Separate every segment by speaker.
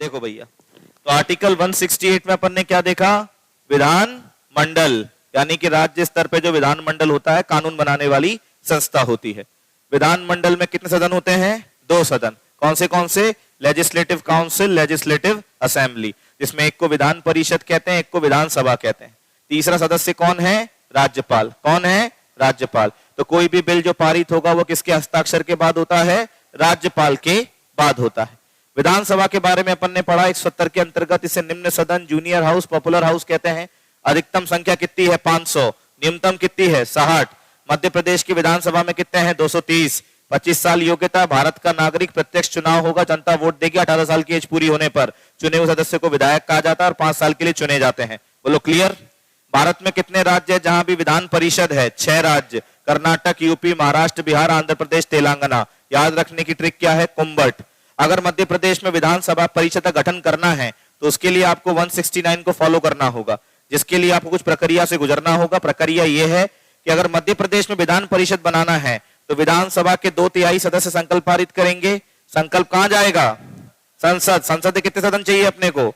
Speaker 1: देखो भैया, तो आर्टिकल 168 में अपन ने क्या देखा? विधान मंडल, यानी कि राज्य स्तर पे जो विधान मंडल होता है, कानून बनाने वाली संस्था होती है। विधान मंडल में कितने सदन होते हैं? 2 सदन। कौन से? लेजिस्लेटिव काउंसिल, लेजिस्लेटिव असेंबली, जिसमें एक को विधान परिषद कहते हैं, एक को विधानसभा कहते हैं। तीसरा सदस्य कौन है? राज्यपाल। कौन है? राज्यपाल। तो कोई भी बिल जो पारित होगा वो किसके हस्ताक्षर के बाद होता है? राज्यपाल के बाद होता है। विधानसभा के बारे में अपन ने पढ़ा 170 के अंतर्गत इसे निम्न सदन, जूनियर हाउस, पॉपुलर हाउस कहते हैं। अधिकतम संख्या कितनी है? 500। न्यूनतम कितनी है? 60। मध्य प्रदेश की विधानसभा में कितने हैं? 230। 25 साल योग्यता, भारत का नागरिक, प्रत्यक्ष चुनाव होगा, जनता वोट देगी। 18 साल की एज पूरी होने पर चुने हुए सदस्य को विधायक कहा जाता है और 5 साल के लिए चुने जाते हैं। बोलो क्लियर? भारत में कितने राज्य है जहां भी विधान परिषद है? 6 राज्य, कर्नाटक, यूपी, महाराष्ट्र, बिहार, आंध्र प्रदेश, तेलंगाना। याद रखने की ट्रिक क्या है? कुंभट। अगर मध्य प्रदेश में विधानसभा परिषद का गठन करना है तो उसके लिए आपको 169 को फॉलो करना होगा, जिसके लिए आपको कुछ प्रक्रिया से गुजरना होगा। प्रक्रिया यह है कि अगर मध्य प्रदेश में विधान परिषद बनाना है तो विधानसभा के 2/3 सदस्य संकल्प पारित करेंगे। संकल्प कहां जाएगा? संसद। संसद में कितने सदन चाहिए अपने को?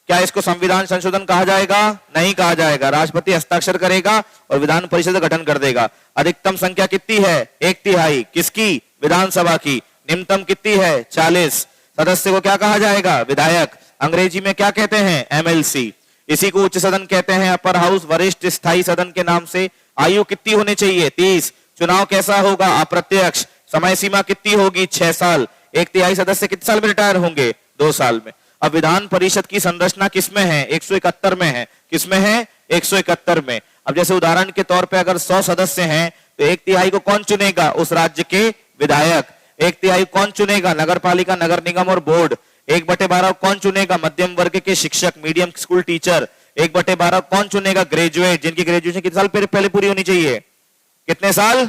Speaker 1: क्या इसको संविधान संशोधन कहा जाएगा? नहीं कहा जाएगा। राष्ट्रपति हस्ताक्षर करेगा और विधान परिषद का गठन कर देगा। अधिकतम संख्या कितनी है? 1/3। किसकी? विधानसभा की। निम्नतम कितनी है? 40। सदस्य को क्या कहा जाएगा? विधायक। अंग्रेजी में क्या कहते हैं? एमएलसी। इसी को उच्च सदन कहते हैं, अपर हाउस, वरिष्ठ स्थायी सदन के नाम से। आयु कितनी होनी चाहिए? 30। चुनाव कैसा होगा? अप्रत्यक्ष। समय सीमा कितनी होगी? 6 साल। 1/3 सदस्य कितने साल में रिटायर होंगे? 2 साल में। अब विधान परिषद की संरचना किसमें है? 171 में है। किसमें है? 171 में। अब जैसे उदाहरण के तौर पे अगर 100 सदस्य हैं तो 1/3 को कौन चुनेगा? उस राज्य के विधायक। 1/3 कौन चुनेगा? नगर पालिका, नगर निगम और बोर्ड। 1/12 कौन चुनेगा? मध्यम वर्ग के शिक्षक, मीडियम स्कूल टीचर। 1/12 कौन चुनेगा? ग्रेजुएट, जिनकी ग्रेजुएशन कितने साल पहले पूरी होनी चाहिए? कितने साल?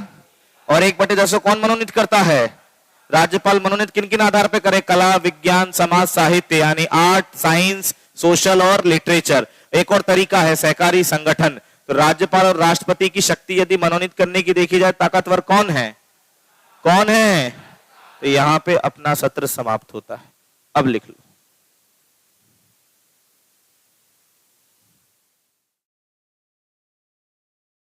Speaker 1: और 1/10 कौन मनोनीत करता है? राज्यपाल मनोनीत किन किन आधार पर करे? कला, विज्ञान, समाज, साहित्य, यानी आर्ट, साइंस, सोशल और लिटरेचर। एक और तरीका है सहकारी संगठन। तो राज्यपाल और राष्ट्रपति की शक्ति यदि मनोनीत करने की देखी जाए, ताकतवर कौन है? कौन है? तो यहां पे अपना सत्र समाप्त होता है। अब लिख लो।